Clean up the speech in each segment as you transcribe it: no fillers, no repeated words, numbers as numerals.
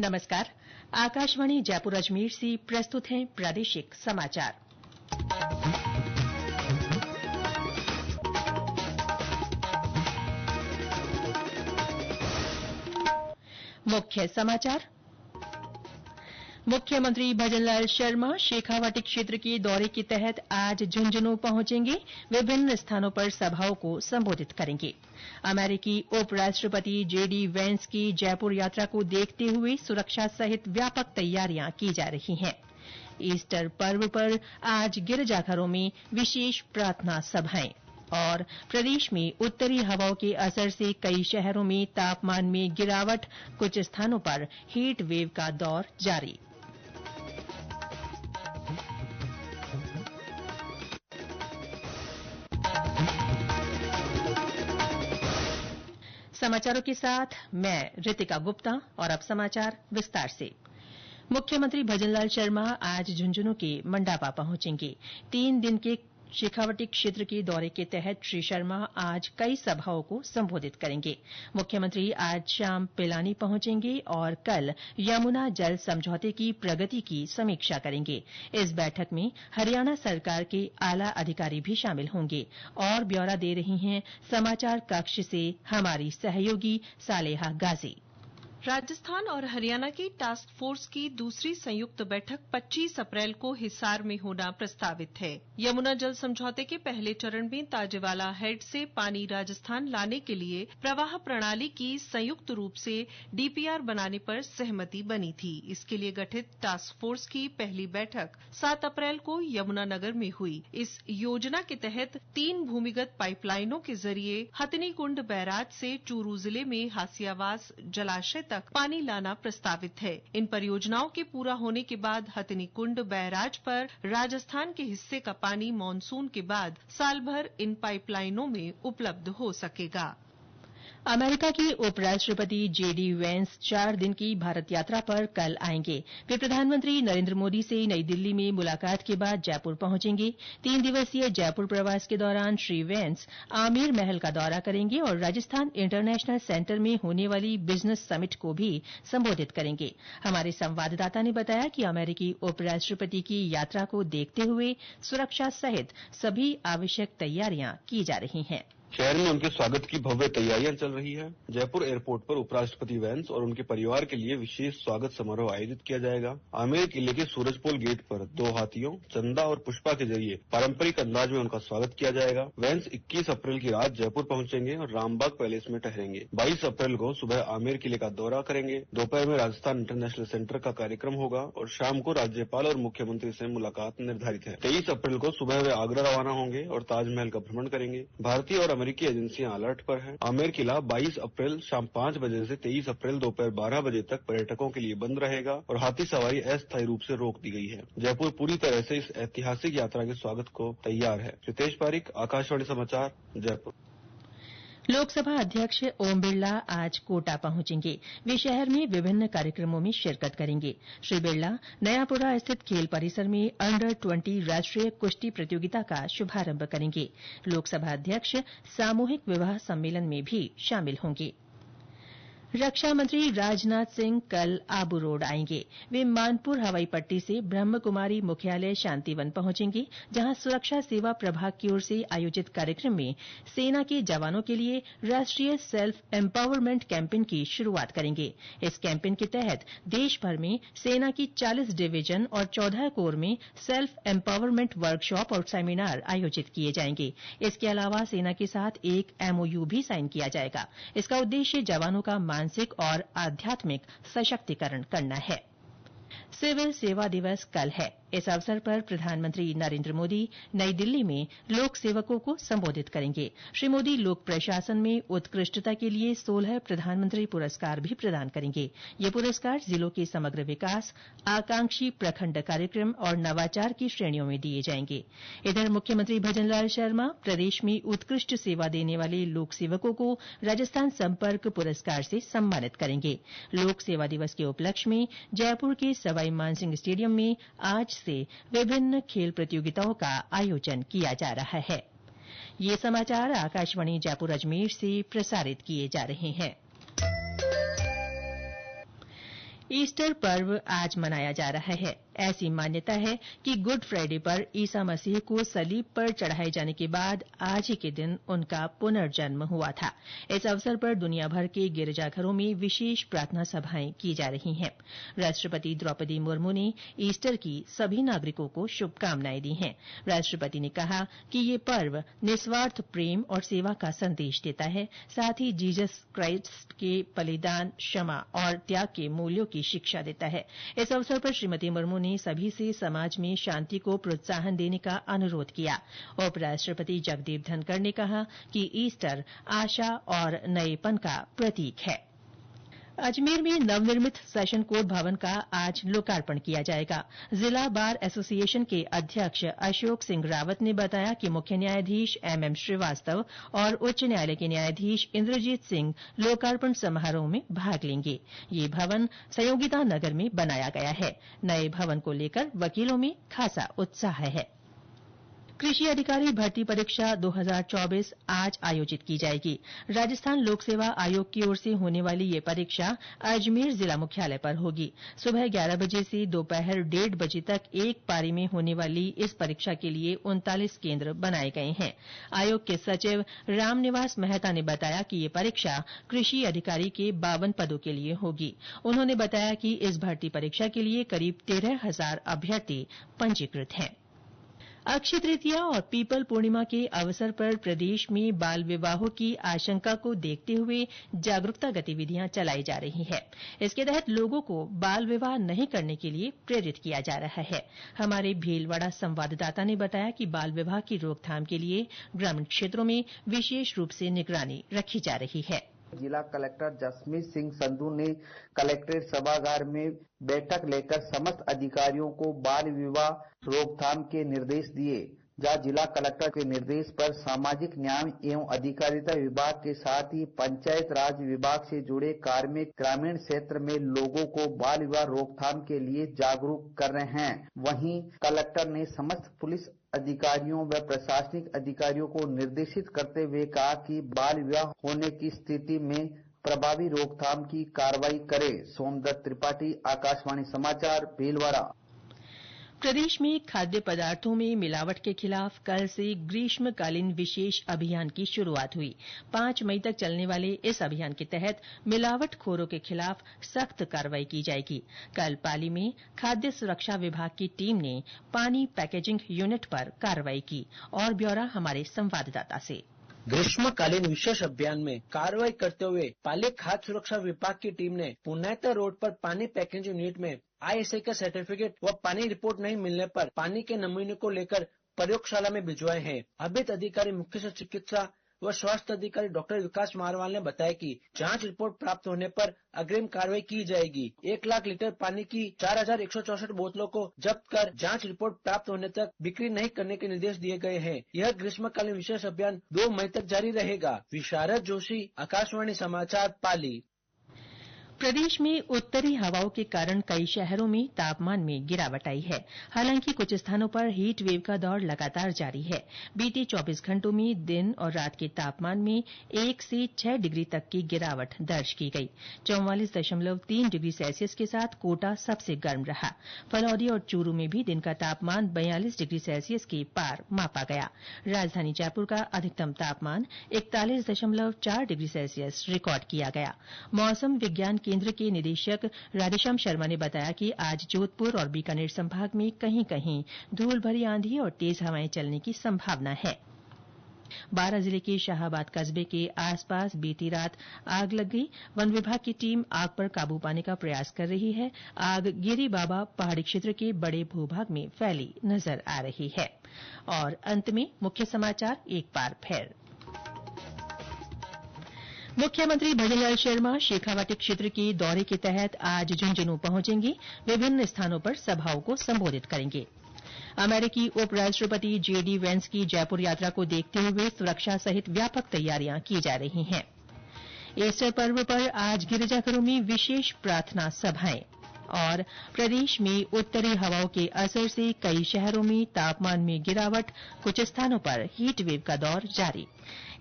नमस्कार। आकाशवाणी जयपुर अजमेर से प्रस्तुत हैं प्रादेशिक समाचार। मुख्य समाचार। मुख्यमंत्री भजनलाल शर्मा शेखावाटी क्षेत्र के दौरे के तहत आज झुंझुनूं पहुंचेंगे। विभिन्न स्थानों पर सभाओं को संबोधित करेंगे। अमेरिकी उपराष्ट्रपति जेडी वेंस की जयपुर यात्रा को देखते हुए सुरक्षा सहित व्यापक तैयारियां की जा रही हैं। ईस्टर पर्व पर आज गिरजाघरों में विशेष प्रार्थना सभाएं और प्रदेश में उत्तरी हवाओं के असर से कई शहरों में तापमान में गिरावट, कुछ स्थानों पर हीट वेव का दौर जारी। समाचारों के साथ मैं रितिका गुप्ता और अब समाचार विस्तार से। मुख्यमंत्री भजनलाल शर्मा आज झुंझुनूं के मंडावा पहुंचेंगे। 3 दिन के शेखावाटी क्षेत्र के दौरे के तहत श्री शर्मा आज कई सभाओं को संबोधित करेंगे। मुख्यमंत्री आज शाम पिलानी पहुंचेंगे और कल यमुना जल समझौते की प्रगति की समीक्षा करेंगे। इस बैठक में हरियाणा सरकार के आला अधिकारी भी शामिल होंगे। और ब्यौरा दे रही हैं समाचार कक्ष से हमारी सहयोगी सालेहा गाजी। राजस्थान और हरियाणा की टास्क फोर्स की दूसरी संयुक्त बैठक 25 अप्रैल को हिसार में होना प्रस्तावित है। यमुना जल समझौते के पहले चरण में ताजेवाला हेड से पानी राजस्थान लाने के लिए प्रवाह प्रणाली की संयुक्त रूप से डीपीआर बनाने पर सहमति बनी थी। इसके लिए गठित टास्क फोर्स की पहली बैठक 7 अप्रैल को यमुनानगर में हुई। इस योजना के तहत 3 भूमिगत पाइपलाइनों के जरिए हथनीकुंड बैराज से चूरू जिले में हासियावास जलाशय तक पानी लाना प्रस्तावित है। इन परियोजनाओं के पूरा होने के बाद हथनीकुंड बैराज पर राजस्थान के हिस्से का पानी मानसून के बाद साल भर इन पाइपलाइनों में उपलब्ध हो सकेगा। अमेरिका के उपराष्ट्रपति जेडी वेंस 4 दिन की भारत यात्रा पर कल आएंगे। वे प्रधानमंत्री नरेंद्र मोदी से नई दिल्ली में मुलाकात के बाद जयपुर पहुंचेंगे। 3 दिवसीय जयपुर प्रवास के दौरान श्री वेंस आमेर महल का दौरा करेंगे और राजस्थान इंटरनेशनल सेंटर में होने वाली बिजनेस समिट को भी संबोधित करेंगे। हमारे संवाददाता ने बताया कि अमेरिकी उपराष्ट्रपति की यात्रा को देखते हुए सुरक्षा सहित सभी आवश्यक तैयारियां की जा रही हैं। शहर में उनके स्वागत की भव्य तैयारियां चल रही है। जयपुर एयरपोर्ट पर उपराष्ट्रपति वेंस और उनके परिवार के लिए विशेष स्वागत समारोह आयोजित किया जाएगा। आमेर किले के सूरजपोल गेट पर 2 हाथियों, चंदा और पुष्पा के जरिए पारंपरिक अंदाज में उनका स्वागत किया जाएगा। वेंस 21 अप्रैल की रात जयपुर पहुंचेंगे और रामबाग पैलेस में ठहरेंगे। 22 अप्रैल को सुबह आमेर किले का दौरा करेंगे। दोपहर में राजस्थान इंटरनेशनल सेंटर का कार्यक्रम होगा और शाम को राज्यपाल और मुख्यमंत्री से मुलाकात निर्धारित है। 23 अप्रैल को सुबह वे आगरा रवाना होंगे और ताजमहल का भ्रमण करेंगे। भारतीय और अमेरिकी एजेंसियां अलर्ट पर हैं। आमेर किला 22 अप्रैल शाम 5 बजे से 23 अप्रैल दोपहर 12 बजे तक पर्यटकों के लिए बंद रहेगा और हाथी सवारी अस्थायी रूप से रोक दी गई है। जयपुर पूरी तरह से इस ऐतिहासिक यात्रा के स्वागत को तैयार है। रितेश पारिक, आकाशवाणी समाचार, जयपुर। लोकसभा अध्यक्ष ओम बिरला आज कोटा पहुंचेंगे। वे शहर में विभिन्न कार्यक्रमों में शिरकत करेंगे। श्री बिरला नयापुरा स्थित खेल परिसर में अंडर 20 राष्ट्रीय कुश्ती प्रतियोगिता का शुभारंभ करेंगे। लोकसभा अध्यक्ष सामूहिक विवाह सम्मेलन में भी शामिल होंगे। रक्षा मंत्री राजनाथ सिंह कल आबू रोड आएंगे। वे मानपुर हवाई पट्टी से ब्रह्मकुमारी मुख्यालय शांतिवन पहुंचेंगे, जहां सुरक्षा सेवा प्रभाग की ओर से आयोजित कार्यक्रम में सेना के जवानों के लिए राष्ट्रीय सेल्फ एम्पावरमेंट कैंपेन की शुरूआत करेंगे। इस कैंपेन के तहत देश भर में सेना की 40 डिवीजन और 14 कोर में सेल्फ एम्पावरमेंट वर्कशॉप और सेमिनार आयोजित किए जाएंगे। इसके अलावा सेना के साथ एक एमओयू भी साइन किया जाएगा। इसका उद्देश्य जवानों का मानसिक और आध्यात्मिक सशक्तिकरण करना है। सिविल सेवा दिवस कल है। इस अवसर पर प्रधानमंत्री नरेंद्र मोदी नई दिल्ली में लोक सेवकों को संबोधित करेंगे। श्री मोदी लोक प्रशासन में उत्कृष्टता के लिए 16 प्रधानमंत्री पुरस्कार भी प्रदान करेंगे। ये पुरस्कार जिलों के समग्र विकास, आकांक्षी प्रखंड कार्यक्रम और नवाचार की श्रेणियों में दिए जाएंगे। इधर मुख्यमंत्री भजनलाल शर्मा प्रदेश में उत्कृष्ट सेवा देने वाले लोक सेवकों को राजस्थान संपर्क पुरस्कार से सम्मानित करेंगे। लोक सेवा दिवस के उपलक्ष्य में जयपुर के सवाई मानसिंह स्टेडियम में आज से विभिन्न खेल प्रतियोगिताओं का आयोजन किया जा रहा है। ये समाचार आकाशवाणी जयपुर अजमेर से प्रसारित किए जा रहे हैं। ईस्टर पर्व आज मनाया जा रहा है। ऐसी मान्यता है कि गुड फ्राइडे पर ईसा मसीह को सलीब पर चढ़ाए जाने के बाद आज ही के दिन उनका पुनर्जन्म हुआ था। इस अवसर पर दुनिया भर के गिरजाघरों में विशेष प्रार्थना सभाएं की जा रही हैं। राष्ट्रपति द्रौपदी मुर्मू ने ईस्टर की सभी नागरिकों को शुभकामनाएं दी हैं। राष्ट्रपति ने कहा कि ये पर्व निस्वार्थ प्रेम और सेवा का संदेश देता है, साथ ही जीसस क्राइस्ट के बलिदान, क्षमा और त्याग के मूल्यों की शिक्षा देता है। इस अवसर पर श्रीमती मुर्मू ने सभी से समाज में शांति को प्रोत्साहन देने का अनुरोध किया। उपराष्ट्रपति जगदीप धनखड़ ने कहा कि ईस्टर आशा और नएपन का प्रतीक है। अजमेर में नवनिर्मित सेशन कोर्ट भवन का आज लोकार्पण किया जाएगा। जिला बार एसोसिएशन के अध्यक्ष अशोक सिंह रावत ने बताया कि मुख्य न्यायाधीश एमएम श्रीवास्तव और उच्च न्यायालय के न्यायाधीश इंद्रजीत सिंह लोकार्पण समारोह में भाग लेंगे। ये भवन संयोगिता नगर में बनाया गया है। नए भवन को लेकर वकीलों में खासा उत्साह है। कृषि अधिकारी भर्ती परीक्षा 2024 आज आयोजित की जाएगी। राजस्थान लोक सेवा आयोग की ओर से होने वाली ये परीक्षा अजमेर जिला मुख्यालय पर होगी। सुबह 11 बजे से दोपहर 1:30 बजे तक एक पारी में होने वाली इस परीक्षा के लिए 39 केन्द्र बनाए गए हैं। आयोग के सचिव रामनिवास मेहता ने बताया कि ये परीक्षा कृषि अधिकारी के 52 पदों के लिए होगी। उन्होंने बताया कि इस भर्ती परीक्षा के लिए करीब 13,000 अभ्यर्थी पंजीकृत हैं। अक्षय तृतीया और पीपल पूर्णिमा के अवसर पर प्रदेश में बाल विवाहों की आशंका को देखते हुए जागरूकता गतिविधियां चलाई जा रही है। इसके तहत लोगों को बाल विवाह नहीं करने के लिए प्रेरित किया जा रहा है। हमारे भीलवाड़ा संवाददाता ने बताया कि बाल विवाह की रोकथाम के लिए ग्रामीण क्षेत्रों में विशेष रूप से निगरानी रखी जा रही है। जिला कलेक्टर जसमीत सिंह संधू ने कलेक्ट्रेट सभागार में बैठक लेकर समस्त अधिकारियों को बाल विवाह रोकथाम के निर्देश दिए। जहां जिला कलेक्टर के निर्देश पर सामाजिक न्याय एवं अधिकारिता विभाग के साथ ही पंचायत राज विभाग से जुड़े कार्मिक ग्रामीण क्षेत्र में लोगों को बाल विवाह रोकथाम के लिए जागरूक कर रहे हैं। वहीं कलेक्टर ने समस्त पुलिस अधिकारियों व प्रशासनिक अधिकारियों को निर्देशित करते हुए कहा कि बाल विवाह होने की स्थिति में प्रभावी रोकथाम की कार्रवाई करे। सोमदत्त त्रिपाठी, आकाशवाणी समाचार, भीलवाड़ा। प्रदेश में खाद्य पदार्थों में मिलावट के खिलाफ कल से ग्रीष्मकालीन विशेष अभियान की शुरुआत हुई। 5 मई तक चलने वाले इस अभियान के तहत मिलावटखोरों के खिलाफ सख्त कार्रवाई की जाएगी। कल पाली में खाद्य सुरक्षा विभाग की टीम ने पानी पैकेजिंग यूनिट पर कार्रवाई की। और ब्यौरा हमारे संवाददाता से। ग्रीष्मकालीन विशेष अभियान में कार्रवाई करते हुए पाली खाद्य सुरक्षा विभाग की टीम ने पुन्नेतर रोड पर पानी पैकेजिंग यूनिट में ISI का सर्टिफिकेट व पानी रिपोर्ट नहीं मिलने पर पानी के नमूने को लेकर प्रयोगशाला में भिजवाए हैं। अभित अधिकारी मुख्य चिकित्सा व स्वास्थ्य अधिकारी डॉक्टर विकास मारवाल ने बताया कि जांच रिपोर्ट प्राप्त होने पर अग्रिम कार्रवाई की जाएगी। 1 लाख लीटर पानी की 4,164 बोतलों को जब्त कर जांच रिपोर्ट प्राप्त होने तक बिक्री नहीं करने के निर्देश दिए गए हैं। यह ग्रीष्मकालीन विशेष अभियान 2 मई तक जारी रहेगा। विशारद जोशी, आकाशवाणी समाचार, पाली। प्रदेश में उत्तरी हवाओं के कारण कई शहरों में तापमान में गिरावट आई है। हालांकि कुछ स्थानों पर हीट वेव का दौर लगातार जारी है। बीते 24 घंटों में दिन और रात के तापमान में 1 से 6 डिग्री तक की गिरावट दर्ज की गई। 44.3 डिग्री सेल्सियस के साथ कोटा सबसे गर्म रहा। फलौदी और चूरू में भी दिन का तापमान 42 डिग्री सेल्सियस के पार मापा गया। राजधानी जयपुर का अधिकतम तापमान 41.4 डिग्री सेल्सियस रिकॉर्ड किया गया। मौसम विज्ञान केंद्र के निदेशक राधेश्याम शर्मा ने बताया कि आज जोधपुर और बीकानेर संभाग में कहीं कहीं धूल भरी आंधी और तेज हवाएं चलने की संभावना है। बारां जिले के शाहाबाद कस्बे के आसपास बीती रात आग लग गई। वन विभाग की टीम आग पर काबू पाने का प्रयास कर रही है। आग गिरी बाबा पहाड़ी क्षेत्र के बड़े भूभाग में फैली नजर आ रही है। और अंत में मुख्य समाचार एक बार फिर। मुख्यमंत्री भजनलाल शर्मा शेखावाटी क्षेत्र के दौरे के तहत आज झुंझुनू पहुंचेंगे। विभिन्न स्थानों पर सभाओं को संबोधित करेंगे। अमेरिकी उपराष्ट्रपति JD वेंस की जयपुर यात्रा को देखते हुए सुरक्षा सहित व्यापक तैयारियां की जा रही हैं। ईस्टर पर्व पर आज गिरजाघरों में विशेष प्रार्थना सभाएं। और प्रदेश में उत्तरी हवाओं के असर से कई शहरों में तापमान में गिरावट, कुछ स्थानों पर हीट वेव का दौर जारी।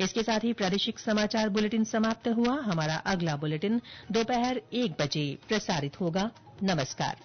इसके साथ ही प्रादेशिक समाचार बुलेटिन समाप्त हुआ। हमारा अगला बुलेटिन दोपहर 1 बजे प्रसारित होगा। नमस्कार।